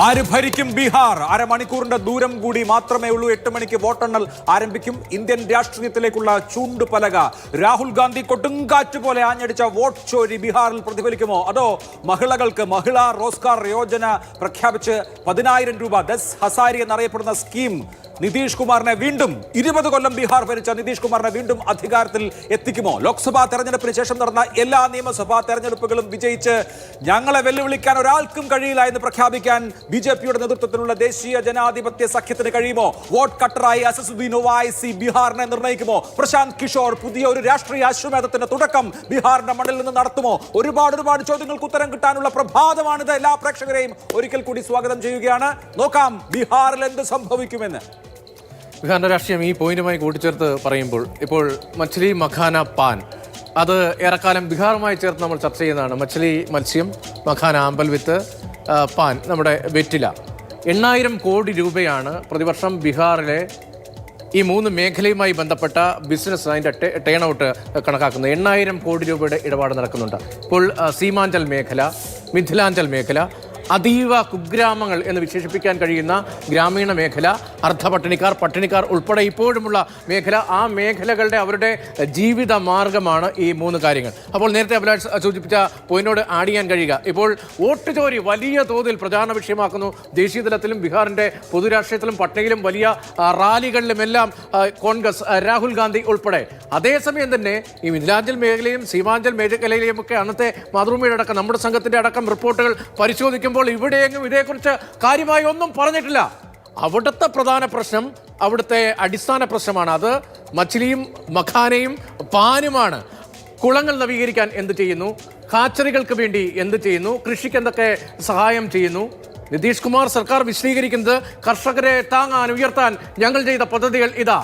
ആര് ഭരിക്കും ബീഹാർ? അരമണിക്കൂറിന്റെ ദൂരം കൂടി മാത്രമേ ഉള്ളൂ. 8 മണിക്ക് വോട്ടെണ്ണൽ ആരംഭിക്കും. ഇന്ത്യൻ രാഷ്ട്രീയത്തിലേക്കുള്ള ചൂണ്ടുപലക രാഹുൽ ഗാന്ധി കൊടുങ്കാറ്റ് പോലെ ആഞ്ഞടിച്ച വോട്ട് ചോരി ബീഹാറിൽ പ്രതിഫലിക്കുമോ? അതോ മഹിളകൾക്ക് മഹിളാ റോസ്ഗാർ യോജന പ്രഖ്യാപിച്ച് 10,000 രൂപ ദസ് ഹസാരി എന്നറിയപ്പെടുന്ന സ്കീം നിതീഷ് കുമാറിനെ വീണ്ടും 20 കൊല്ലം ബീഹാർ ഭരിച്ച നിതീഷ് കുമാറിനെ വീണ്ടും അധികാരത്തിൽ എത്തിക്കുമോ? ലോക്സഭാ തെരഞ്ഞെടുപ്പിന് ശേഷം നടന്ന എല്ലാ നിയമസഭാ തെരഞ്ഞെടുപ്പുകളും വിജയിച്ച് ഞങ്ങളെ വെല്ലുവിളിക്കാൻ ഒരാൾക്കും കഴിയില്ല എന്ന് പ്രഖ്യാപിക്കാൻ ബിജെപിയുടെ നേതൃത്വത്തിലുള്ള ദേശീയ ജനാധിപത്യ സഖ്യത്തിന് കഴിയുമോ? വോട്ട് കട്ടറായി അസസുദ്ദീൻ ഒവൈസി ബീഹാറിനെ നിർണ്ണയിക്കുമോ? പ്രശാന്ത് കിഷോർ പുതിയ ഒരു രാഷ്ട്രീയ അശ്വമേധത്തിന്റെ തുടക്കം ബീഹാറിന്റെ മണ്ണിൽ നിന്ന് നടത്തുമോ? ഒരുപാട് ചോദ്യങ്ങൾക്ക് ഉത്തരം കിട്ടാനുള്ള പ്രഭാതമാണിത്. എല്ലാ പ്രേക്ഷകരെയും ഒരിക്കൽ കൂടി സ്വാഗതം ചെയ്യുകയാണ്. നോക്കാം ബീഹാറിൽ എന്ത് സംഭവിക്കുമെന്ന്. ബീഹാറിൻ്റെ രാഷ്ട്രീയം ഈ പോയിന്റുമായി കൂട്ടിച്ചേർത്ത് പറയുമ്പോൾ ഇപ്പോൾ മച്ഛലി മഖാന പാൻ അത് ഏറെക്കാലം ബീഹാറുമായി ചേർത്ത് നമ്മൾ ചർച്ച ചെയ്യുന്നതാണ്. മച്ഛലി മത്സ്യം, മഖാന അമ്പൽ വിത്ത്, പാൻ നമ്മുടെ വെറ്റില. 8,000 കോടി രൂപയാണ് പ്രതിവർഷം ബീഹാറിലെ ഈ 3 മേഖലയുമായി ബന്ധപ്പെട്ട ബിസിനസ് അതിൻ്റെ ടേൺ ഔട്ട് കണക്കാക്കുന്നത്. 8,000 കോടി രൂപയുടെ ഇടപാട് നടക്കുന്നുണ്ട്. ഇപ്പോൾ സീമാഞ്ചൽ മേഖല, മിഥിലാഞ്ചൽ മേഖല, അതീവ കുഗ്രാമങ്ങൾ എന്ന് വിശേഷിപ്പിക്കാൻ കഴിയുന്ന ഗ്രാമീണ മേഖല, അർദ്ധപട്ടിണിക്കാർ, പട്ടിണിക്കാർ ഉൾപ്പെടെ ഇപ്പോഴുമുള്ള മേഖല, ആ മേഖലകളുടെ അവരുടെ ജീവിത മാർഗമാണ് ഈ 3 കാര്യങ്ങൾ. അപ്പോൾ നേരത്തെ അഭിലാഷ് സൂചിപ്പിച്ച പോയിന്റോട് ആഡ് ചെയ്യാൻ കഴിയുക, ഇപ്പോൾ വോട്ട് ചോരി വലിയ തോതിൽ പ്രചാരണ വിഷയമാക്കുന്നു. ദേശീയ തലത്തിലും ബീഹാറിൻ്റെ പൊതുരാഷ്ട്രീയത്തിലും പട്നയിലും വലിയ റാലികളിലുമെല്ലാം കോൺഗ്രസ്, രാഹുൽ ഗാന്ധി ഉൾപ്പെടെ. അതേസമയം തന്നെ ഈ മിഥിലാഞ്ചൽ മേഖലയും സീമാഞ്ചൽ മേഖലയിലെയും ഒക്കെ അന്നത്തെ മാതൃഭൂമിയുടെ അടക്കം നമ്മുടെ സംഘത്തിൻ്റെ അടക്കം റിപ്പോർട്ടുകൾ പരിശോധിക്കുമ്പോൾ ഇവിടെയെങ്കിലും ഇതേക്കുറിച്ച് കാര്യമായി ഒന്നും പറഞ്ഞിട്ടില്ല. അവിടുത്തെ പ്രധാന പ്രശ്നം, അവിടുത്തെ അടിസ്ഥാന പ്രശ്നമാണ്. അത് മച്ചിലിയും മഖാനയും പാനുമാണ്. കുളങ്ങൾ നവീകരിക്കാൻ എന്ത് ചെയ്യുന്നു? ഹാച്ചറികൾക്ക് വേണ്ടി എന്ത് ചെയ്യുന്നു? കൃഷിക്ക് എന്തൊക്കെ സഹായം ചെയ്യുന്നു? നിതീഷ് കുമാർ സർക്കാർ വിശദീകരിക്കുന്നത് കർഷകരെ താങ്ങാൻ, ഉയർത്താൻ ഞങ്ങൾ ചെയ്ത പദ്ധതികൾ ഇതാ,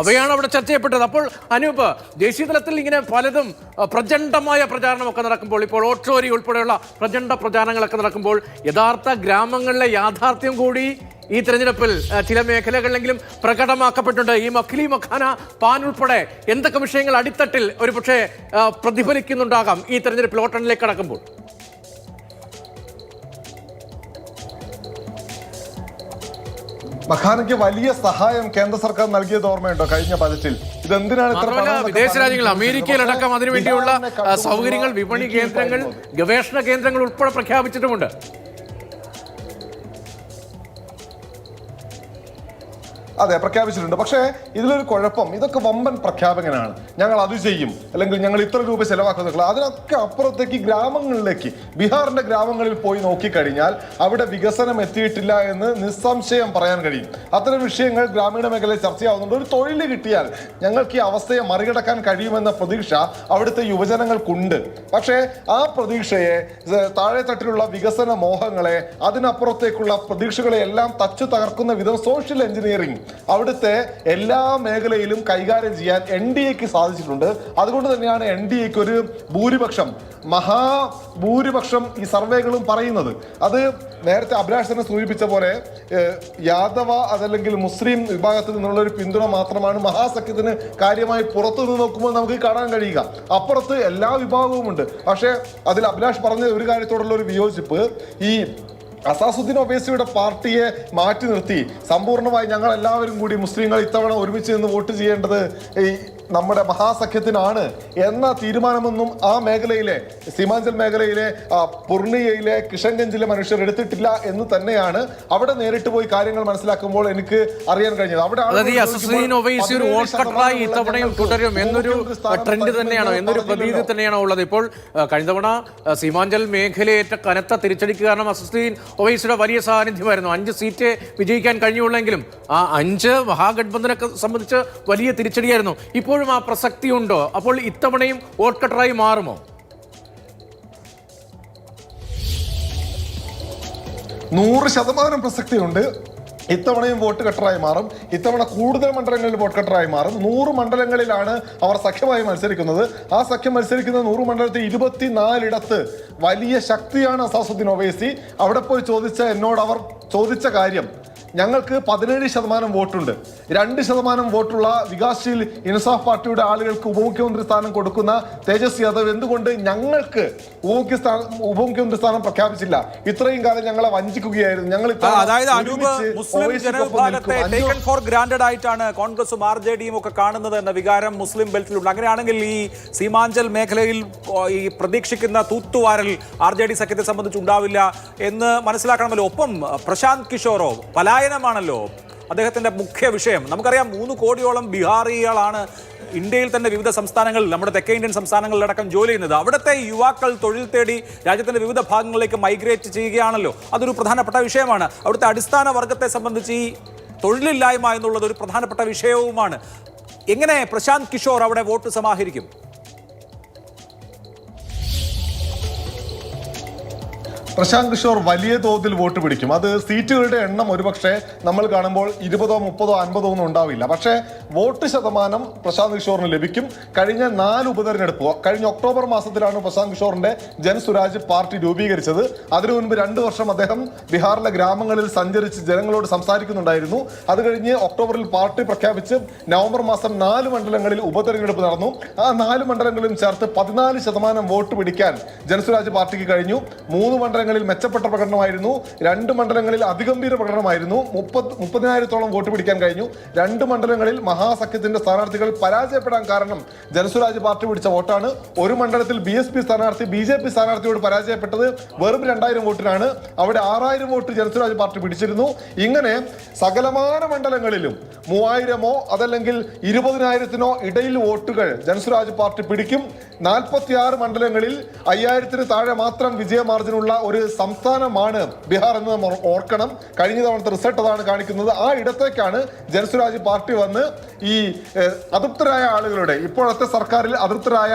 അവയാണ് അവിടെ ചർച്ച ചെയ്യപ്പെട്ടത്. അപ്പോൾ അനൂപ്, ദേശീയ തലത്തിൽ ഇങ്ങനെ പലതും പ്രചണ്ഡമായ പ്രചാരണമൊക്കെ നടക്കുമ്പോൾ, ഇപ്പോൾ ഓട്ടോരി ഉൾപ്പെടെയുള്ള പ്രചണ്ഡ പ്രചാരണങ്ങളൊക്കെ നടക്കുമ്പോൾ, യഥാർത്ഥ ഗ്രാമങ്ങളിലെ യാഥാർത്ഥ്യം കൂടി ഈ തെരഞ്ഞെടുപ്പിൽ ചില മേഖലകളിലെങ്കിലും പ്രകടമാക്കപ്പെട്ടിട്ടുണ്ട്. ഈ മഖ്ലി മഖാന പാൻ ഉൾപ്പെടെ എന്തൊക്കെ വിഷയങ്ങൾ അടിത്തട്ടിൽ ഒരു പക്ഷേ പ്രതിഫലിക്കുന്നുണ്ടാകാം ഈ തെരഞ്ഞെടുപ്പിൽ വോട്ടെണ്ണലിലേക്ക് കടക്കുമ്പോൾ? മഖാനയ്ക്ക് വലിയ സഹായം കേന്ദ്ര സർക്കാർ നൽകിയത് ഓർമ്മയുണ്ടോ കഴിഞ്ഞ ബജറ്റിൽ? ഇതെന്തിനാണ് വിദേശ രാജ്യങ്ങൾ, അമേരിക്കയിലടക്കം അതിനുവേണ്ടിയുള്ള സൗകര്യങ്ങൾ, വിപണി കേന്ദ്രങ്ങൾ, ഗവേഷണ കേന്ദ്രങ്ങൾ ഉൾപ്പെടെ പ്രഖ്യാപിച്ചിട്ടുമുണ്ട്. അതെ, പ്രഖ്യാപിച്ചിട്ടുണ്ട്. പക്ഷേ ഇതിലൊരു കുഴപ്പം, ഇതൊക്കെ വമ്പൻ പ്രഖ്യാപനമാണ്. ഞങ്ങൾ അത് ചെയ്യും, അല്ലെങ്കിൽ ഞങ്ങൾ ഇത്ര രൂപ ചെലവാക്കുന്നില്ല. അതിനൊക്കെ അപ്പുറത്തേക്ക് ഗ്രാമങ്ങളിലേക്ക്, ബീഹാറിന്റെ ഗ്രാമങ്ങളിൽ പോയി നോക്കിക്കഴിഞ്ഞാൽ അവിടെ വികസനം എത്തിയിട്ടില്ല എന്ന് നിസ്സംശയം പറയാൻ കഴിയും. അത്തരം വിഷയങ്ങൾ ഗ്രാമീണ മേഖലയിൽ ചർച്ചയാവുന്നുണ്ട്. ഒരു തൊഴിൽ കിട്ടിയാൽ ഞങ്ങൾക്ക് ഈ അവസ്ഥയെ മറികടക്കാൻ കഴിയുമെന്ന പ്രതീക്ഷ അവിടുത്തെ യുവജനങ്ങൾക്കുണ്ട്. പക്ഷേ ആ പ്രതീക്ഷയെ, താഴെത്തട്ടിലുള്ള വികസന മോഹങ്ങളെ, അതിനപ്പുറത്തേക്കുള്ള പ്രതീക്ഷകളെ എല്ലാം തച്ചു തകർക്കുന്ന വിധം സോഷ്യൽ എഞ്ചിനീയറിംഗ് അവിടുത്തെ എല്ലാ മേഖലയിലും കൈകാര്യം ചെയ്യാൻ NDAക്ക് സാധിച്ചിട്ടുണ്ട്. അതുകൊണ്ട് തന്നെയാണ് NDAക്ക് ഒരു ഭൂരിപക്ഷം, മഹാഭൂരിപക്ഷം ഈ സർവേകളും പറയുന്നത്. അത് നേരത്തെ അഭിലാഷ് തന്നെ സൂചിപ്പിച്ച പോലെ യാദവ അതല്ലെങ്കിൽ മുസ്ലിം വിഭാഗത്തിൽ നിന്നുള്ള ഒരു പിന്തുണ മാത്രമാണ് മഹാസഖ്യത്തിന് കാര്യമായി പുറത്തുനിന്ന് നോക്കുമ്പോൾ നമുക്ക് കാണാൻ കഴിയുക. അപ്പുറത്ത് എല്ലാ വിഭാഗവും ഉണ്ട്. പക്ഷേ അതിൽ അഭിലാഷ് പറഞ്ഞ ഒരു കാര്യത്തോടുള്ള ഒരു വിയോജിപ്പ്, ഈ അസാസുദ്ദീൻ ഒവൈസിയുടെ പാർട്ടിയെ മാറ്റി നിർത്തി സമ്പൂർണ്ണമായി ഞങ്ങൾ എല്ലാവരും കൂടി മുസ്ലിങ്ങൾ ഇത്തവണ ഒരുമിച്ച് നിന്ന് വോട്ട് ചെയ്യേണ്ടത് ഈ നമ്മുടെ മഹാസഖ്യത്തിനാണ് എന്ന തീരുമാനമൊന്നും ആ മേഖലയിലെ, സീമാഞ്ചൽ മേഖലയിലെ, പൂർണിയയിലെ, കിഷൻഗഞ്ചിലെ മനുഷ്യർ എടുത്തിട്ടില്ല എന്ന് തന്നെയാണ് അവിടെ നേരിട്ട് പോയി കാര്യങ്ങൾ മനസ്സിലാക്കുമ്പോൾ എനിക്ക് അറിയാൻ കഴിഞ്ഞത്. അവിടെ ഉള്ളത്. ഇപ്പോൾ കഴിഞ്ഞ തവണ സീമാഞ്ചൽ മേഖലയേറ്റ കനത്ത തിരിച്ചടിക്ക് കാരണം അസസുദ്ദീൻ ഒവൈസിയുടെ വലിയ സാന്നിധ്യമായിരുന്നു. 5 സീറ്റ് വിജയിക്കാൻ കഴിഞ്ഞുള്ളെങ്കിലും ആ 5 മഹാഗഠബന്ധനെ സംബന്ധിച്ച് വലിയ തിരിച്ചടിയായിരുന്നു. ഇപ്പോഴും ആ പ്രസക്തി ഉണ്ടോ? അപ്പോൾ ഇത്തവണയും വോട്ട് കട്ടറായി മാറുമോ? 100% പ്രസക്തിയുണ്ട്. ഇത്തവണയും വോട്ട് കട്ടറായി മാറും. ഇത്തവണ കൂടുതൽ മണ്ഡലങ്ങളിൽ വോട്ട് കട്ടറായി മാറും. 100 മണ്ഡലങ്ങളിലാണ് അവർ സഖ്യമായി മത്സരിക്കുന്നത്. ആ സഖ്യം മത്സരിക്കുന്ന 100 മണ്ഡലത്തിൽ 24 വലിയ ശക്തിയാണ് അസാസുദ്ദീൻ ഒവൈസി. അവിടെ പോയി എന്നോട് അവർ ചോദിച്ച കാര്യം, ഞങ്ങൾക്ക് 17% വോട്ടുണ്ട്. 2% വോട്ടുള്ള വികാസ്ശീൽ ഇൻസാഫ് പാർട്ടിയുടെ ആളുകൾക്ക് ഉപമുഖ്യമന്ത്രി സ്ഥാനം കൊടുക്കുന്ന തേജസ്വി യാദവ് എന്തുകൊണ്ട് ഞങ്ങൾക്ക് ഉപമുഖ്യമന്ത്രി സ്ഥാനം പ്രഖ്യാപിച്ചില്ല? ഇത്രയും കാലം ഞങ്ങളെ വഞ്ചിക്കുകയായിരുന്നു. ഞങ്ങൾ അതായത് അനൂപ്, മുസ്ലിം ജനവിഭാഗത്തെ ടേക്കൺ ഫോർ ഗ്രാൻഡഡ് ആയിട്ടാണ് കോൺഗ്രസും RJDയും ഒക്കെ കാണുന്നത് എന്ന വികാരം മുസ്ലിം ബെൽറ്റിലുണ്ട്. അങ്ങനെയാണെങ്കിൽ ഈ സീമാഞ്ചൽ മേഖലയിൽ ഈ പ്രതീക്ഷിക്കുന്ന തൂത്തുവാരൽ RJD സഖ്യത്തെ സംബന്ധിച്ച് ഉണ്ടാവില്ല എന്ന് മനസ്സിലാക്കണമല്ലോ. ഒപ്പം പ്രശാന്ത് കിഷോറോ പലായനമാണല്ലോ അദ്ദേഹത്തിന്റെ മുഖ്യ വിഷയം. നമുക്കറിയാം 3 കോടിയോളം ബീഹാറികളാണ് ഇന്ത്യയിൽ തന്നെ വിവിധ സംസ്ഥാനങ്ങളിൽ, നമ്മുടെ തെക്കേ ഇന്ത്യൻ സംസ്ഥാനങ്ങളിലടക്കം ജോലി ചെയ്യുന്നത്. അവിടുത്തെ യുവാക്കൾ തൊഴിൽ തേടി രാജ്യത്തിന്റെ വിവിധ ഭാഗങ്ങളിലേക്ക് മൈഗ്രേറ്റ് ചെയ്യുകയാണല്ലോ. അതൊരു പ്രധാനപ്പെട്ട വിഷയമാണ്. അവിടുത്തെ അടിസ്ഥാന വർഗത്തെ സംബന്ധിച്ച് ഈ തൊഴിലില്ലായ്മ എന്നുള്ളത് ഒരു പ്രധാനപ്പെട്ട വിഷയവുമാണ്. എങ്ങനെ പ്രശാന്ത് കിഷോർ അവിടെ വോട്ട് സമാഹരിക്കും? പ്രശാന്ത് കിഷോർ വലിയ തോതിൽ വോട്ട് പിടിക്കും. അത് സീറ്റുകളുടെ എണ്ണം ഒരുപക്ഷെ നമ്മൾ കാണുമ്പോൾ 20, 30, 50 ഒന്നും ഉണ്ടാവില്ല. പക്ഷേ വോട്ട് ശതമാനം പ്രശാന്ത് കിഷോറിന് ലഭിക്കും. കഴിഞ്ഞ 4 ഉപതെരഞ്ഞെടുപ്പ്, കഴിഞ്ഞ ഒക്ടോബർ മാസത്തിലാണ് പ്രശാന്ത് കിഷോറിന്റെ ജൻസുരാജ് പാർട്ടി രൂപീകരിച്ചത്. അതിനു മുൻപ് 2 വർഷം അദ്ദേഹം ബീഹാറിലെ ഗ്രാമങ്ങളിൽ സഞ്ചരിച്ച് ജനങ്ങളോട് സംസാരിക്കുന്നുണ്ടായിരുന്നു. അത് കഴിഞ്ഞ് ഒക്ടോബറിൽ പാർട്ടി പ്രഖ്യാപിച്ച് നവംബർ മാസം 4 മണ്ഡലങ്ങളിൽ ഉപതെരഞ്ഞെടുപ്പ് നടന്നു. ആ 4 മണ്ഡലങ്ങളിലും ചേർത്ത് 14% വോട്ട് പിടിക്കാൻ ജൻസുരാജ് പാർട്ടിക്ക് കഴിഞ്ഞു. 3 മണ്ഡലങ്ങളിൽ മെച്ചപ്പെട്ട പ്രകടനമായിരുന്നു, 2 മണ്ഡലങ്ങളിൽ അതിഗംഭീര പ്രകടനമായിരുന്നു. 30,000-ഓളം വോട്ട് പിടിക്കാൻ കഴിഞ്ഞു. 2 മണ്ഡലങ്ങളിൽ മഹാസഖ്യത്തിന്റെ സ്ഥാനാർത്ഥികൾ പരാജയപ്പെടാൻ കാരണം ജനസുരാജ് പാർട്ടി പിടിച്ച വോട്ടാണ്. ഒരു മണ്ഡലത്തിൽ BSP സ്ഥാനാർത്ഥി BJP സ്ഥാനാർത്ഥിയോട് പരാജയപ്പെട്ടത് വെറും 2,000 വോട്ടിനാണ്. അവിടെ 6,000 വോട്ട് ജനസുരാജ് പാർട്ടി പിടിച്ചിരുന്നു. ഇങ്ങനെ സകലമാന മണ്ഡലങ്ങളിലും 3,000-ഓ അതല്ലെങ്കിൽ 20,000-നോ ഇടയിൽ വോട്ടുകൾ ജനസുരാജ് പാർട്ടി പിടിക്കും. 46 മണ്ഡലങ്ങളിൽ 5,000-ന് താഴെ മാത്രം വിജയമാർജിനുള്ള ഒരു സംസ്ഥാനമാണ് ബീഹാർ എന്ന് നമ്മൾ ഓർക്കണം. കഴിഞ്ഞ തവണത്തെ റിസൾട്ട് അതാണ് കാണിക്കുന്നത്. ആ ഇടത്തേക്കാണ് ജനസുരാജ് പാർട്ടി വന്ന് ഈ അതൃപ്തരായ ആളുകളുടെ, ഇപ്പോഴത്തെ സർക്കാരിൽ അതൃപ്തരായ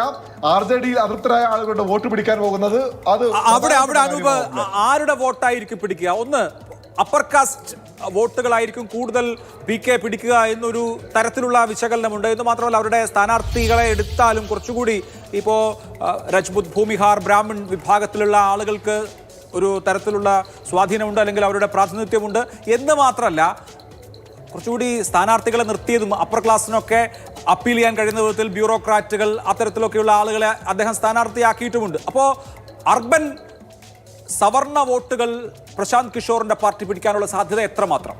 RJDയിൽ അതൃപ്തരായ ആളുകളുടെ വോട്ട് പിടിക്കാൻ പോകുന്നത്. അത് അവിടെ അനൂപ് ആരുടെ വോട്ടായിരിക്കും പിടിക്കുക? ഒന്ന് അപ്പർ കാസ്റ്റ് വോട്ടുകളായിരിക്കും കൂടുതൽ PK പിടിക്കുക എന്നൊരു തരത്തിലുള്ള വിശകലനമുണ്ട്. എന്ന് മാത്രമല്ല അവരുടെ സ്ഥാനാർത്ഥികളെ എടുത്താലും കുറച്ചുകൂടി ഇപ്പോൾ രജ്പുത്, ഭൂമിഹാർ, ബ്രാഹ്മൺ വിഭാഗത്തിലുള്ള ആളുകൾക്ക് ഒരു തരത്തിലുള്ള സ്വാധീനമുണ്ട്, അല്ലെങ്കിൽ അവരുടെ പ്രാതിനിധ്യമുണ്ട്. എന്ന് മാത്രമല്ല കുറച്ചുകൂടി സ്ഥാനാർത്ഥികളെ നിർത്തിയതും അപ്പർ ക്ലാസ്സിനൊക്കെ അപ്പീൽ ചെയ്യാൻ കഴിയുന്ന വിധത്തിൽ ബ്യൂറോക്രാറ്റുകൾ അത്തരത്തിലൊക്കെയുള്ള ആളുകളെ അദ്ദേഹം സ്ഥാനാർത്ഥിയാക്കിയിട്ടുമുണ്ട്. അപ്പോൾ അർബൻ സവർണ വോട്ടുകൾ പ്രശാന്ത് കിഷോറിന്റെ പാർട്ടി പിടിക്കാനുള്ള സാധ്യത എത്രമാത്രം?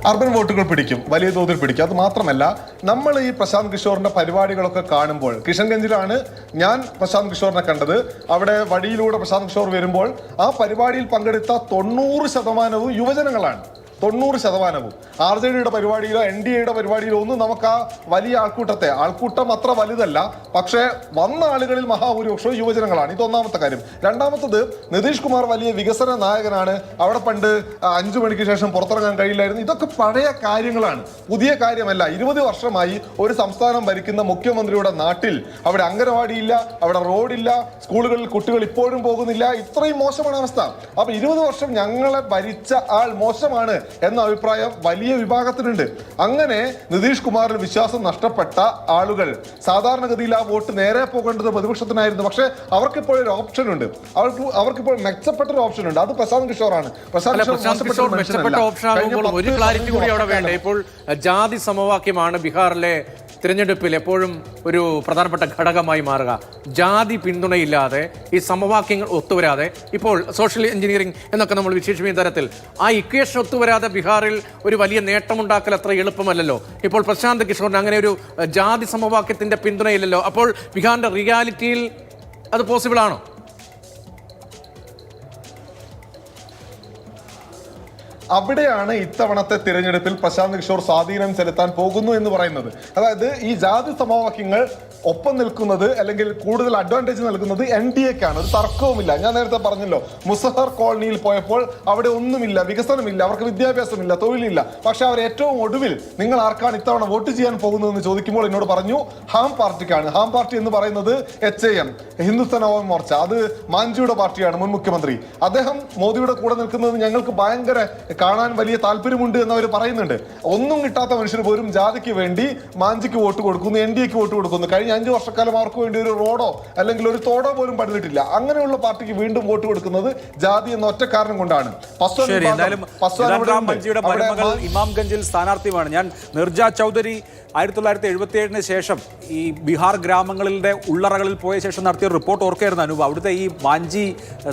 അർബൻ വോട്ടുകൾ പിടിക്കും, വലിയ തോതിൽ പിടിക്കും. അത് മാത്രമല്ല, നമ്മൾ ഈ പ്രശാന്ത് കിഷോറിന്റെ പരിപാടികളൊക്കെ കാണുമ്പോൾ, കിഷൻഗഞ്ചിലാണ് ഞാൻ പ്രശാന്ത് കിഷോറിനെ കണ്ടത്. അവിടെ വഴിയിലൂടെ പ്രശാന്ത് കിഷോർ വരുമ്പോൾ ആ പരിപാടിയിൽ പങ്കെടുത്ത 90% യുവജനങ്ങളാണ്. 90%. RJDയുടെ പരിപാടിയിലോ NDAയുടെ പരിപാടിയിലോ ഒന്നും നമുക്ക് ആ വലിയ ആൾക്കൂട്ടം അത്ര വലുതല്ല. പക്ഷേ വന്ന ആളുകളിൽ മഹാഭൂരിപക്ഷവും യുവജനങ്ങളാണ്. ഇതൊന്നാമത്തെ കാര്യം. രണ്ടാമത്തത്, നിതീഷ് കുമാർ വലിയ വികസന നായകനാണ്. അവിടെ പണ്ട് 5 മണിക്ക് ശേഷം പുറത്തിറങ്ങാൻ കഴിയില്ലായിരുന്നു. ഇതൊക്കെ പഴയ കാര്യങ്ങളാണ്, പുതിയ കാര്യമല്ല. 20 വർഷമായി ഒരു സംസ്ഥാനം ഭരിക്കുന്ന മുഖ്യമന്ത്രിയുടെ നാട്ടിൽ അവിടെ അംഗനവാടിയില്ല, അവിടെ റോഡില്ല, സ്കൂളുകളിൽ കുട്ടികൾ ഇപ്പോഴും പോകുന്നില്ല. ഇത്രയും മോശമാണ് അവസ്ഥ. അപ്പൊ 20 വർഷം ഞങ്ങളെ ഭരിച്ച ആൾ മോശമാണ് എന്ന അഭിപ്രായം വലിയ വിഭാഗത്തിനുണ്ട്. അങ്ങനെ നിതീഷ് കുമാറിന് വിശ്വാസം നഷ്ടപ്പെട്ട ആളുകൾ സാധാരണഗതിയിൽ ആ വോട്ട് നേരെ പോകേണ്ടത് പ്രതിപക്ഷത്തിനായിരുന്നു. പക്ഷേ അവർക്കിപ്പോൾ ഒരു ഓപ്ഷൻ ഉണ്ട്, അവർക്കിപ്പോൾ മെച്ചപ്പെട്ട ഒരു ഓപ്ഷൻ ഉണ്ട്. അത് പ്രശാന്ത് കിഷോറാണ്. മെച്ചപ്പെട്ട ഓപ്ഷൻ ആകുമ്പോൾ ഒരു ക്ലാരിറ്റി കൂടി അവിടെ വേണ്ട. ഇപ്പോൾ ജാതി സമവാക്യമാണ് ബീഹാറിലെ തിരഞ്ഞെടുപ്പിൽ എപ്പോഴും ഒരു പ്രധാനപ്പെട്ട ഘടകമായി മാറുക. ജാതി പിന്തുണയില്ലാതെ, ഈ സമവാക്യങ്ങൾ ഒത്തുവരാതെ, ഇപ്പോൾ സോഷ്യൽ എഞ്ചിനീയറിംഗ് എന്നൊക്കെ നമ്മൾ വിശേഷിപ്പിക്കുന്ന തരത്തിൽ ആ ഇക്വേഷൻ ഒത്തുവരാതെ ബീഹാറിൽ ഒരു വലിയ നേട്ടമുണ്ടാക്കൽ അത്ര എളുപ്പമല്ലല്ലോ. ഇപ്പോൾ പ്രശാന്ത് കിഷോറിന് അങ്ങനെ ഒരു ജാതി സമവാക്യത്തിന്റെ പിന്തുണയില്ലല്ലോ. അപ്പോൾ ബീഹാറിന്റെ റിയാലിറ്റിയിൽ അത് പോസിബിൾ ആണോ? അവിടെയാണ് ഇത്തവണത്തെ തിരഞ്ഞെടുപ്പിൽ പ്രശാന്ത് കിഷോർ സ്വാധീനം ചെലുത്താൻ പോകുന്നു എന്ന് പറയുന്നത്. അതായത് ഈ ജാതി സമവാക്യങ്ങൾ ഒപ്പം നിൽക്കുന്നത്, അല്ലെങ്കിൽ കൂടുതൽ അഡ്വാൻറ്റേജ് നൽകുന്നത് NDAക്കാണ്. ഒരു തർക്കവുമില്ല. ഞാൻ നേരത്തെ പറഞ്ഞല്ലോ, മുസഹർ കോളനിയിൽ പോയപ്പോൾ അവിടെ ഒന്നുമില്ല, വികസനമില്ല, അവർക്ക് വിദ്യാഭ്യാസമില്ല, തൊഴിലില്ല. പക്ഷെ അവർ ഏറ്റവും ഒടുവിൽ നിങ്ങൾ ആർക്കാണ് ഇത്തവണ വോട്ട് ചെയ്യാൻ പോകുന്നതെന്ന് ചോദിക്കുമ്പോൾ എന്നോട് പറഞ്ഞു ഹാം പാർട്ടിക്കാണ്. ഹാം പാർട്ടി എന്ന് പറയുന്നത് HAM, ഹിന്ദുസ്ഥാൻ അവാം മോർച്ച, അത് മാഞ്ചിയുടെ പാർട്ടിയാണ്. മുൻ മുഖ്യമന്ത്രി അദ്ദേഹം മോദിയുടെ കൂടെ നിൽക്കുന്നത് ഞങ്ങൾക്ക് ഭയങ്കര കാണാൻ വലിയ താല്പര്യമുണ്ട് എന്ന് അവർ പറയുന്നുണ്ട്. ഒന്നും കിട്ടാത്ത മനുഷ്യർ പോലും ജാതിക്ക് വേണ്ടി മാഞ്ചിക്ക് വോട്ട് കൊടുക്കുന്നു, NDAക്ക് വോട്ട് കൊടുക്കുന്നു. കഴിഞ്ഞ 5 വർഷക്കാലം അവർക്ക് വേണ്ടി ഒരു റോഡോ അല്ലെങ്കിൽ ഒരു തോടോ പോലും പണിതിട്ടില്ല. അങ്ങനെയുള്ള പാർട്ടിക്ക് വീണ്ടും വോട്ട് കൊടുക്കുന്നത് ജാതി എന്ന ഒറ്റ കാരണം കൊണ്ടാണ്. ശരി, എന്തായാലും ജിതൻ മരുമകൾ ഇമാംഗഞ്ചിൽ സ്ഥാനാർത്ഥിയുമാണ്. ഞാൻ മിർജ ചൗധരി 1977 ശേഷം ഈ ബീഹാർ ഗ്രാമങ്ങളിലെ ഉള്ളറകളിൽ പോയ ശേഷം നടത്തിയ റിപ്പോർട്ട് ഓർക്കായിരുന്നു അനുഭവം. അവിടുത്തെ ഈ മാഞ്ചി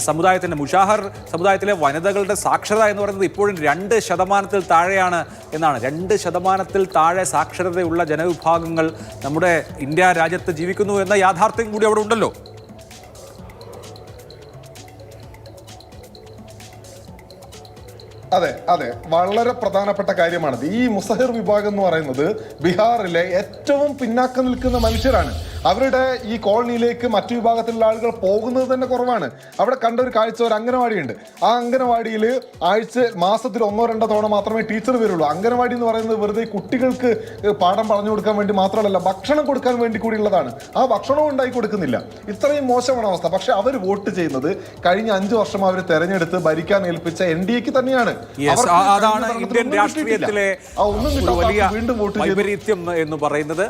സമുദായത്തിന്റെ, മുഷാഹർ സമുദായത്തിലെ വനിതകളുടെ സാക്ഷരത എന്ന് പറയുന്നത് ഇപ്പോഴും 2% താഴെയാണ് എന്നാണ്. 2% താഴെ സാക്ഷരതയുള്ള ജനവിഭാഗങ്ങൾ നമ്മുടെ ഇന്ത്യ രാജ്യത്ത് ജീവിക്കുന്നു എന്ന യാഥാർത്ഥ്യം കൂടി അവിടെ ഉണ്ടല്ലോ. അതെ അതെ, വളരെ പ്രധാനപ്പെട്ട കാര്യമാണത്. ഈ മുസഹിർ വിഭാഗം എന്ന് പറയുന്നത് ബീഹാറിലെ ഏറ്റവും പിന്നാക്കം നിൽക്കുന്ന മനുഷ്യരാണ്. അവരുടെ ഈ കോളനിയിലേക്ക് മറ്റു വിഭാഗത്തിലുള്ള ആളുകൾ പോകുന്നത് തന്നെ കുറവാണ്. അവിടെ കണ്ട ഒരു കാഴ്ച, ഒരു അംഗനവാടിയുണ്ട്. ആ അംഗനവാടിയിൽ മാസത്തിൽ 1-2 തവണ മാത്രമേ ടീച്ചർ വരുള്ളൂ. അംഗനവാടി എന്ന് പറയുന്നത് വെറുതെ കുട്ടികൾക്ക് പാഠം പറഞ്ഞു കൊടുക്കാൻ വേണ്ടി മാത്രമല്ല, ഭക്ഷണം കൊടുക്കാൻ വേണ്ടി കൂടിയുള്ളതാണ്. ആ ഭക്ഷണവും ഉണ്ടായി കൊടുക്കുന്നില്ല. ഇത്രയും മോശമാണ് അവസ്ഥ. പക്ഷെ അവർ വോട്ട് ചെയ്യുന്നത് കഴിഞ്ഞ 5 വർഷം അവർ തെരഞ്ഞെടുത്ത് ഭരിക്കാൻ ഏൽപ്പിച്ച NDAക്ക് തന്നെയാണ്. അതാണ് ഇന്ത്യൻ രാഷ്ട്രീയത്തിലെ വലിയ വൈപരീത്യം എന്ന് പറയുന്നത്.